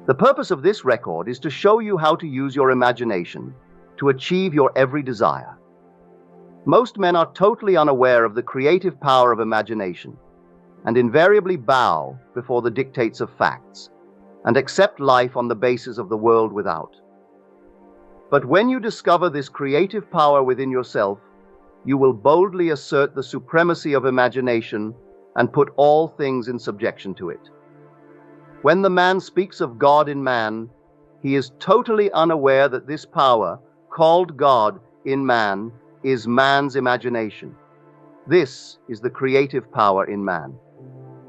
The purpose of this record is to show you how to use your imagination to achieve your every desire. Most men are totally unaware of the creative power of imagination and invariably bow before the dictates of facts and accept life on the basis of the world without. But when you discover this creative power within yourself, you will boldly assert the supremacy of imagination and put all things in subjection to it. When the man speaks of God in man, he is totally unaware that this power, called God in man, is man's imagination. This is the creative power in man.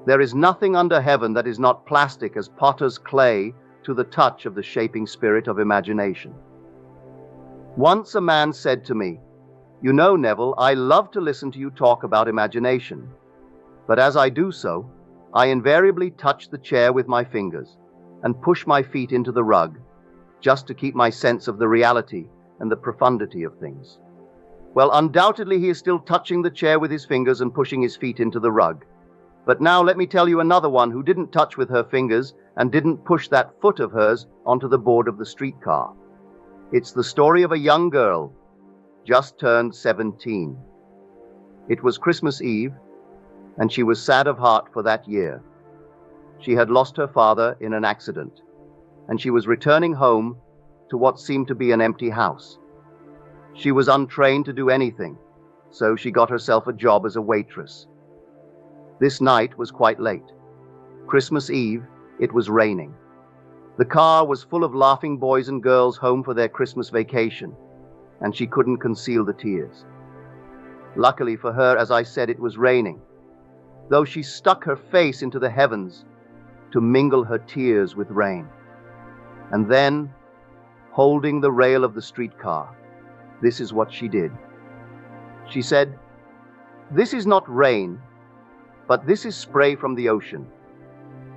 There is nothing under heaven that is not plastic as potter's clay to the touch of the shaping spirit of imagination. Once a man said to me, "You know, Neville, I love to listen to you talk about imagination. But as I do so, I invariably touch the chair with my fingers and push my feet into the rug, just to keep my sense of the reality and the profundity of things." Well, undoubtedly he is still touching the chair with his fingers and pushing his feet into the rug. But now let me tell you another one who didn't touch with her fingers and didn't push that foot of hers onto the board of the streetcar. It's the story of a young girl, just turned 17. It was Christmas Eve, and she was sad of heart for that year. She had lost her father in an accident, and she was returning home to what seemed to be an empty house. She was untrained to do anything, so she got herself a job as a waitress. This night was quite late. Christmas Eve, it was raining. The car was full of laughing boys and girls home for their Christmas vacation, and she couldn't conceal the tears. Luckily for her, as I said, it was raining, though she stuck her face into the heavens to mingle her tears with rain. And then, holding the rail of the streetcar, this is what she did. She said, "This is not rain, but this is spray from the ocean.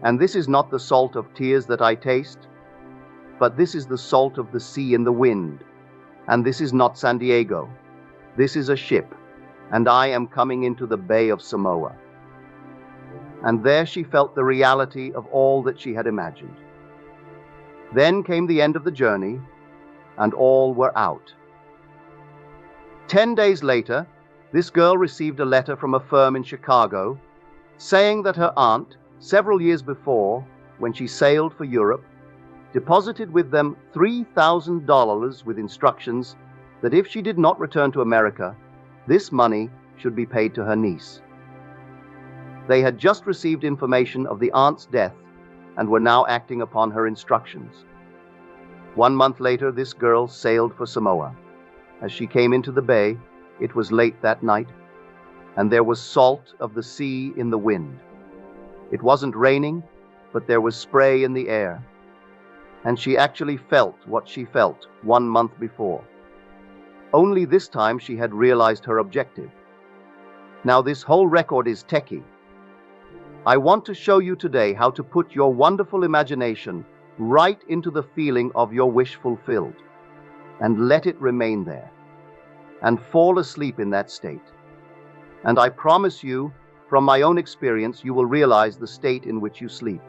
And this is not the salt of tears that I taste, but this is the salt of the sea and the wind. And this is not San Diego. This is a ship, and I am coming into the Bay of Samoa." And there she felt the reality of all that she had imagined. Then came the end of the journey, and all were out. 10 days later, this girl received a letter from a firm in Chicago saying that her aunt, several years before, when she sailed for Europe, deposited with them $3,000 with instructions that if she did not return to America, this money should be paid to her niece. They had just received information of the aunt's death and were now acting upon her instructions. 1 month later, this girl sailed for Samoa. As she came into the bay, it was late that night, and there was salt of the sea in the wind. It wasn't raining, but there was spray in the air, and she actually felt what she felt 1 month before. Only this time she had realized her objective. Now this whole record is techie. I want to show you today how to put your wonderful imagination right into the feeling of your wish fulfilled, and let it remain there, and fall asleep in that state. And I promise you, from my own experience, you will realize the state in which you sleep.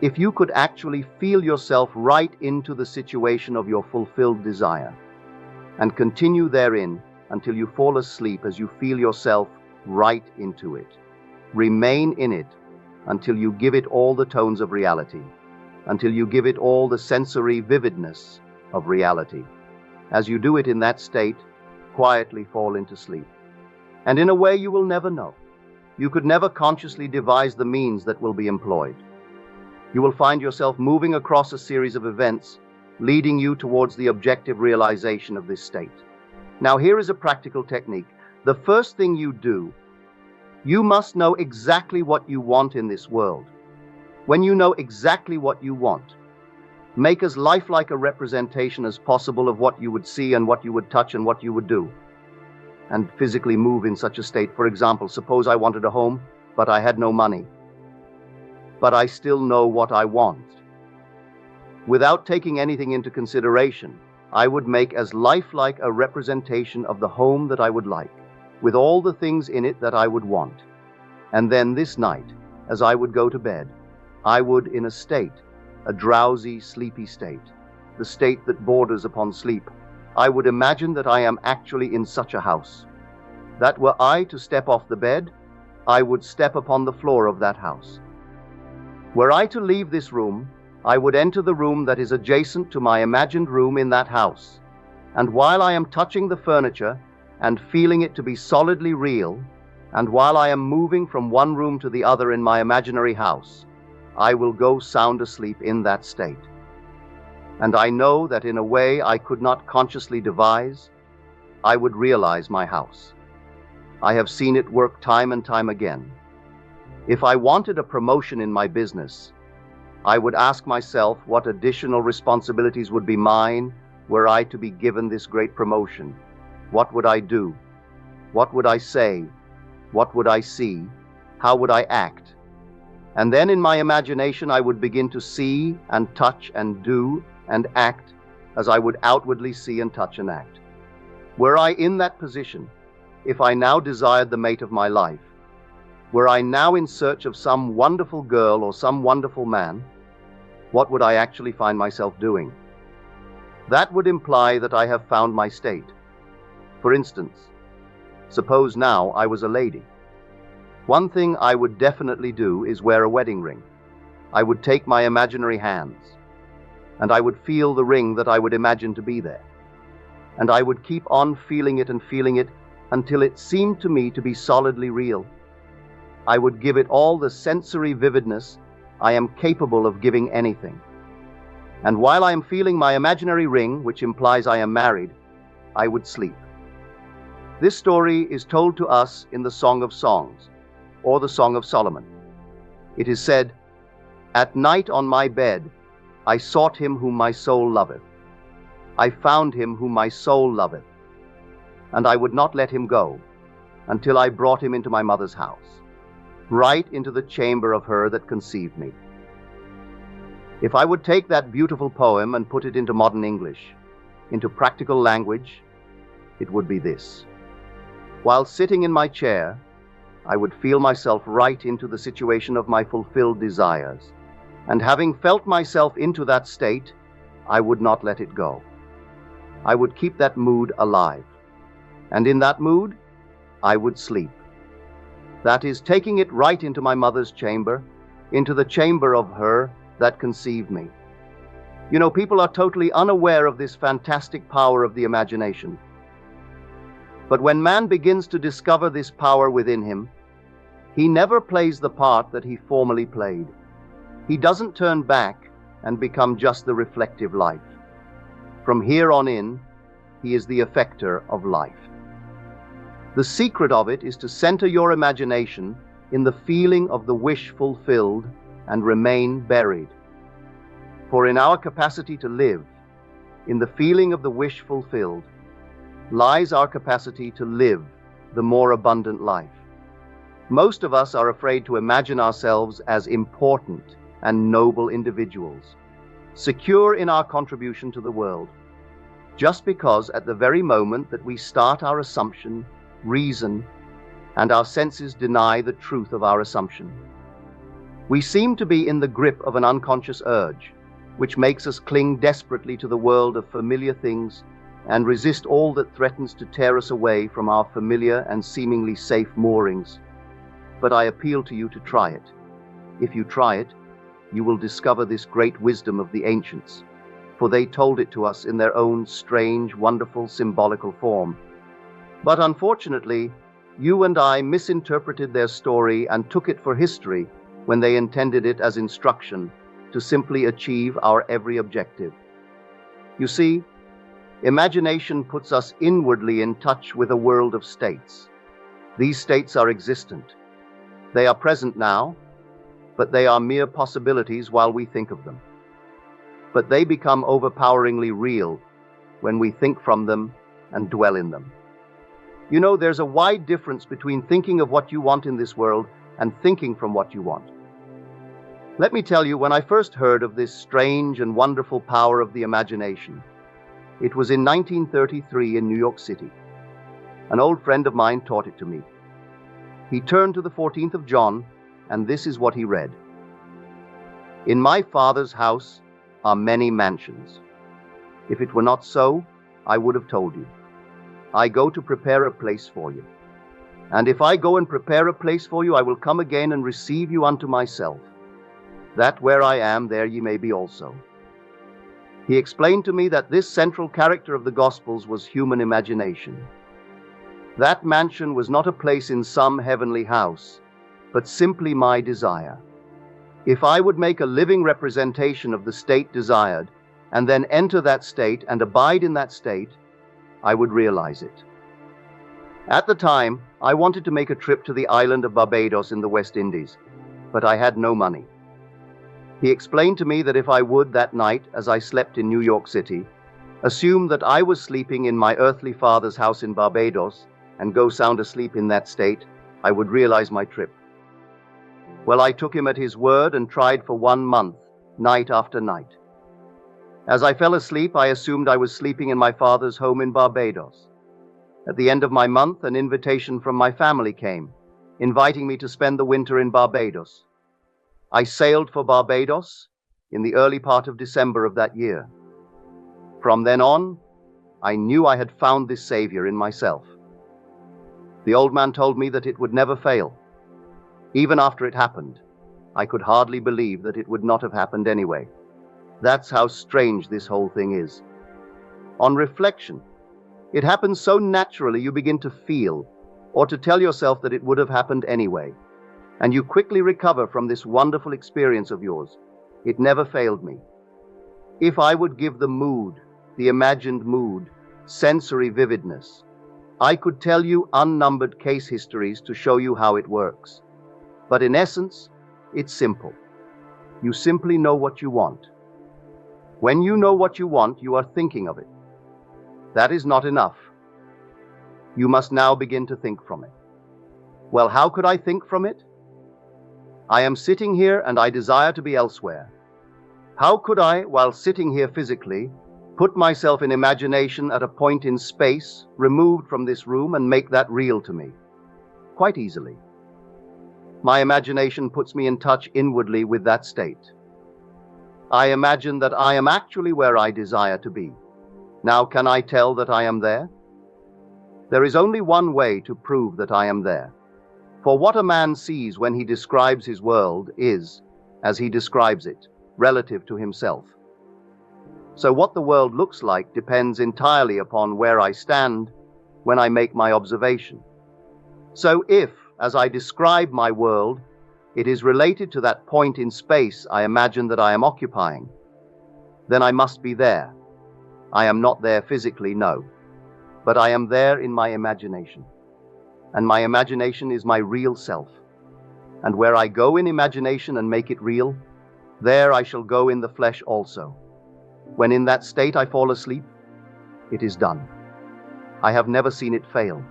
If you could actually feel yourself right into the situation of your fulfilled desire, and continue therein until you fall asleep as you feel yourself right into it. Remain in it until you give it all the tones of reality, until you give it all the sensory vividness of reality. As you do it in that state, quietly fall into sleep. And in a way you will never know. You could never consciously devise the means that will be employed. You will find yourself moving across a series of events, leading you towards the objective realization of this state. Now here is a practical technique. The first thing you do, you must know exactly what you want in this world. When you know exactly what you want, make as lifelike a representation as possible of what you would see and what you would touch and what you would do, and physically move in such a state. For example, suppose I wanted a home, but I had no money. But I still know what I want. Without taking anything into consideration, I would make as lifelike a representation of the home that I would like, with all the things in it that I would want. And then this night, as I would go to bed, I would, in a state a drowsy, sleepy state, the state that borders upon sleep, I would imagine that I am actually in such a house. That were I to step off the bed, I would step upon the floor of that house. Were I to leave this room, I would enter the room that is adjacent to my imagined room in that house. And while I am touching the furniture and feeling it to be solidly real, and while I am moving from one room to the other in my imaginary house, I will go sound asleep in that state. And I know that in a way I could not consciously devise, I would realize my house. I have seen it work time and time again. If I wanted a promotion in my business, I would ask myself what additional responsibilities would be mine were I to be given this great promotion. What would I do? What would I say? What would I see? How would I act? And then in my imagination I would begin to see and touch and do and act as I would outwardly see and touch and act. Were I in that position, if I now desired the mate of my life, were I now in search of some wonderful girl or some wonderful man, what would I actually find myself doing? That would imply that I have found my state. For instance, suppose now I was a lady. One thing I would definitely do is wear a wedding ring. I would take my imaginary hands, and I would feel the ring that I would imagine to be there. And I would keep on feeling it until it seemed to me to be solidly real. I would give it all the sensory vividness I am capable of giving anything. And while I am feeling my imaginary ring, which implies I am married, I would sleep. This story is told to us in the Song of Songs, or the Song of Solomon. It is said, "At night on my bed, I sought him whom my soul loveth. I found him whom my soul loveth. And I would not let him go until I brought him into my mother's house, right into the chamber of her that conceived me." If I would take that beautiful poem and put it into modern English, into practical language, it would be this. While sitting in my chair, I would feel myself right into the situation of my fulfilled desires, and having felt myself into that state, I would not let it go. I would keep that mood alive, and in that mood, I would sleep. That is, taking it right into my mother's chamber, into the chamber of her that conceived me. You know, people are totally unaware of this fantastic power of the imagination. But when man begins to discover this power within him, he never plays the part that he formerly played. He doesn't turn back and become just the reflective life. From here on in, he is the effector of life. The secret of it is to center your imagination in the feeling of the wish fulfilled and remain buried. For in our capacity to live, in the feeling of the wish fulfilled, lies our capacity to live the more abundant life. Most of us are afraid to imagine ourselves as important and noble individuals, secure in our contribution to the world, just because at the very moment that we start our assumption, reason, and our senses deny the truth of our assumption. We seem to be in the grip of an unconscious urge, which makes us cling desperately to the world of familiar things and resist all that threatens to tear us away from our familiar and seemingly safe moorings. But I appeal to you to try it. If you try it, you will discover this great wisdom of the ancients, for they told it to us in their own strange, wonderful, symbolical form. But unfortunately, you and I misinterpreted their story and took it for history when they intended it as instruction to simply achieve our every objective. You see, imagination puts us inwardly in touch with a world of states. These states are existent. They are present now, but they are mere possibilities while we think of them. But they become overpoweringly real when we think from them and dwell in them. You know, there's a wide difference between thinking of what you want in this world and thinking from what you want. Let me tell you, when I first heard of this strange and wonderful power of the imagination, it was in 1933 in New York City. An old friend of mine taught it to me. He turned to the 14th of John, and this is what he read. "In my Father's house are many mansions. If it were not so, I would have told you. I go to prepare a place for you. And if I go and prepare a place for you, I will come again and receive you unto myself, that where I am, there ye may be also. He explained to me that this central character of the Gospels was human imagination. That mansion was not a place in some heavenly house, but simply my desire. If I would make a living representation of the state desired, and then enter that state and abide in that state, I would realize it. At the time, I wanted to make a trip to the island of Barbados in the West Indies, but I had no money. He explained to me that if I would that night, as I slept in New York City, assume that I was sleeping in my earthly father's house in Barbados and go sound asleep in that state, I would realize my trip. Well, I took him at his word and tried for 1 month, night after night. As I fell asleep, I assumed I was sleeping in my father's home in Barbados. At the end of my month, an invitation from my family came, inviting me to spend the winter in Barbados. I sailed for Barbados in the early part of December of that year. From then on, I knew I had found this Savior in myself. The old man told me that it would never fail. Even after it happened, I could hardly believe that it would not have happened anyway. That's how strange this whole thing is. On reflection, it happens so naturally you begin to feel, or to tell yourself that it would have happened anyway. And you quickly recover from this wonderful experience of yours. It never failed me. If I would give the mood, the imagined mood, sensory vividness, I could tell you unnumbered case histories to show you how it works. But in essence, it's simple. You simply know what you want. When you know what you want, you are thinking of it. That is not enough. You must now begin to think from it. Well, how could I think from it? I am sitting here and I desire to be elsewhere. How could I, while sitting here physically, put myself in imagination at a point in space, removed from this room, and make that real to me? Quite easily. My imagination puts me in touch inwardly with that state. I imagine that I am actually where I desire to be. Now, can I tell that I am there? There is only one way to prove that I am there. For what a man sees when he describes his world is, as he describes it, relative to himself. So what the world looks like depends entirely upon where I stand when I make my observation. So if, as I describe my world, it is related to that point in space I imagine that I am occupying, then I must be there. I am not there physically, no, but I am there in my imagination. And my imagination is my real self. And where I go in imagination and make it real, there I shall go in the flesh also. When in that state I fall asleep, it is done. I have never seen it fail.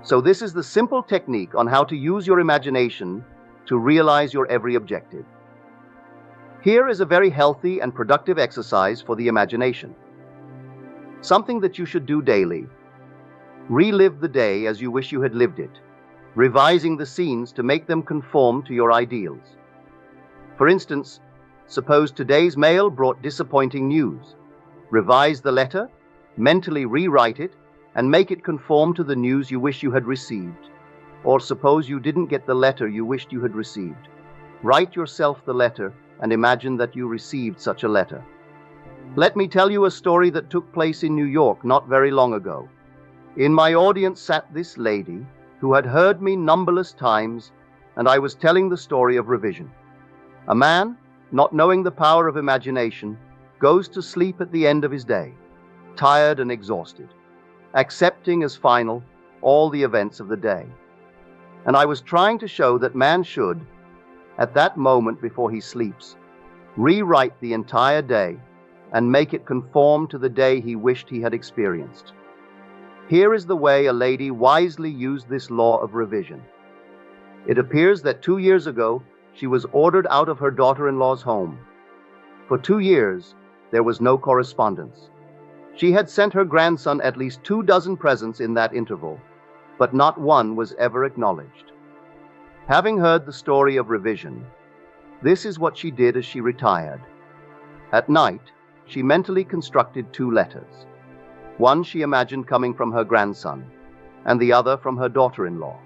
So this is the simple technique on how to use your imagination to realize your every objective. Here is a very healthy and productive exercise for the imagination. Something that you should do daily. Relive the day as you wish you had lived it, revising the scenes to make them conform to your ideals. For instance, suppose today's mail brought disappointing news. Revise the letter, mentally rewrite it, and make it conform to the news you wish you had received. Or suppose you didn't get the letter you wished you had received. Write yourself the letter and imagine that you received such a letter. Let me tell you a story that took place in New York not very long ago. In my audience sat this lady who had heard me numberless times, and I was telling the story of revision. A man, not knowing the power of imagination, goes to sleep at the end of his day, tired and exhausted, accepting as final all the events of the day. And I was trying to show that man should, at that moment before he sleeps, rewrite the entire day and make it conform to the day he wished he had experienced. Here is the way a lady wisely used this law of revision. It appears that 2 years ago, she was ordered out of her daughter-in-law's home. For 2 years, there was no correspondence. She had sent her grandson at least 24 presents in that interval, but not one was ever acknowledged. Having heard the story of revision, this is what she did as she retired. At night, she mentally constructed 2 letters. One she imagined coming from her grandson, and the other from her daughter-in-law.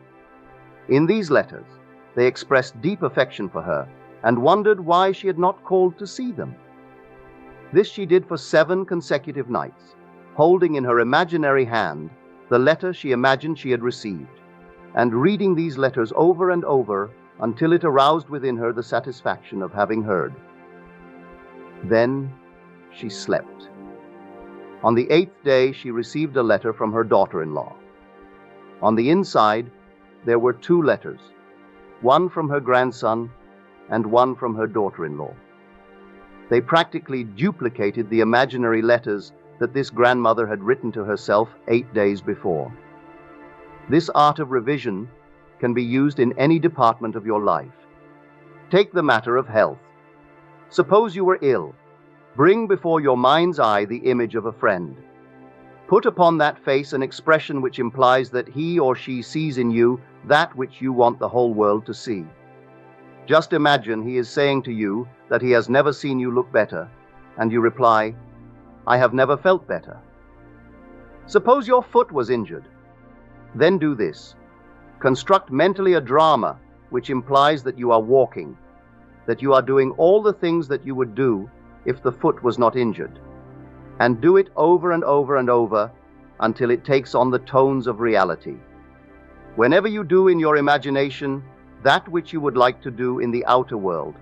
In these letters, they expressed deep affection for her and wondered why she had not called to see them. This she did for 7 consecutive nights, holding in her imaginary hand the letter she imagined she had received, and reading these letters over and over until it aroused within her the satisfaction of having heard. Then she slept. On the 8th day, she received a letter from her daughter-in-law. On the inside, there were 2 letters, one from her grandson and one from her daughter-in-law. They practically duplicated the imaginary letters that this grandmother had written to herself 8 days before. This art of revision can be used in any department of your life. Take the matter of health. Suppose you were ill. Bring before your mind's eye the image of a friend. Put upon that face an expression which implies that he or she sees in you that which you want the whole world to see. Just imagine he is saying to you that he has never seen you look better, and you reply, "I have never felt better." Suppose your foot was injured. Then do this. Construct mentally a drama which implies that you are walking, that you are doing all the things that you would do if the foot was not injured. And do it over and over and over until it takes on the tones of reality. Whenever you do in your imagination that which you would like to do in the outer world,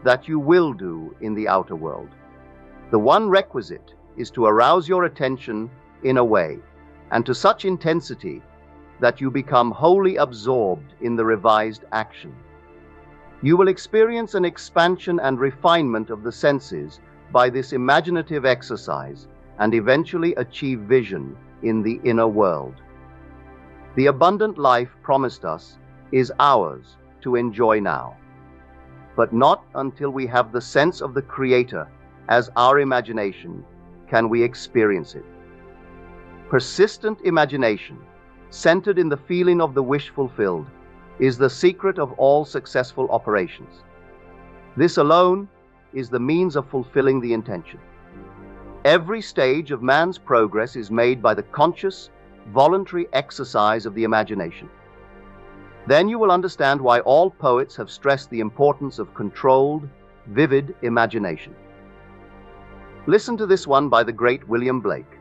that you will do in the outer world, the one requisite is to arouse your attention in a way, and to such intensity, that you become wholly absorbed in the revised action. You will experience an expansion and refinement of the senses by this imaginative exercise, and eventually achieve vision in the inner world. The abundant life promised us is ours to enjoy now, but not until we have the sense of the Creator as our imagination can we experience it. Persistent imagination, centered in the feeling of the wish fulfilled, is the secret of all successful operations. This alone is the means of fulfilling the intention. Every stage of man's progress is made by the conscious, voluntary exercise of the imagination. Then you will understand why all poets have stressed the importance of controlled, vivid imagination. Listen to this one by the great William Blake.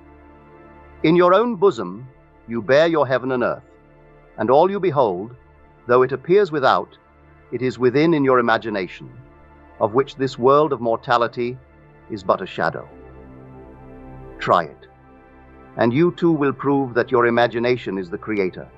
"In your own bosom you bear your heaven and earth, and all you behold, though it appears without, it is within in your imagination, of which this world of mortality is but a shadow." Try it, and you too will prove that your imagination is the Creator.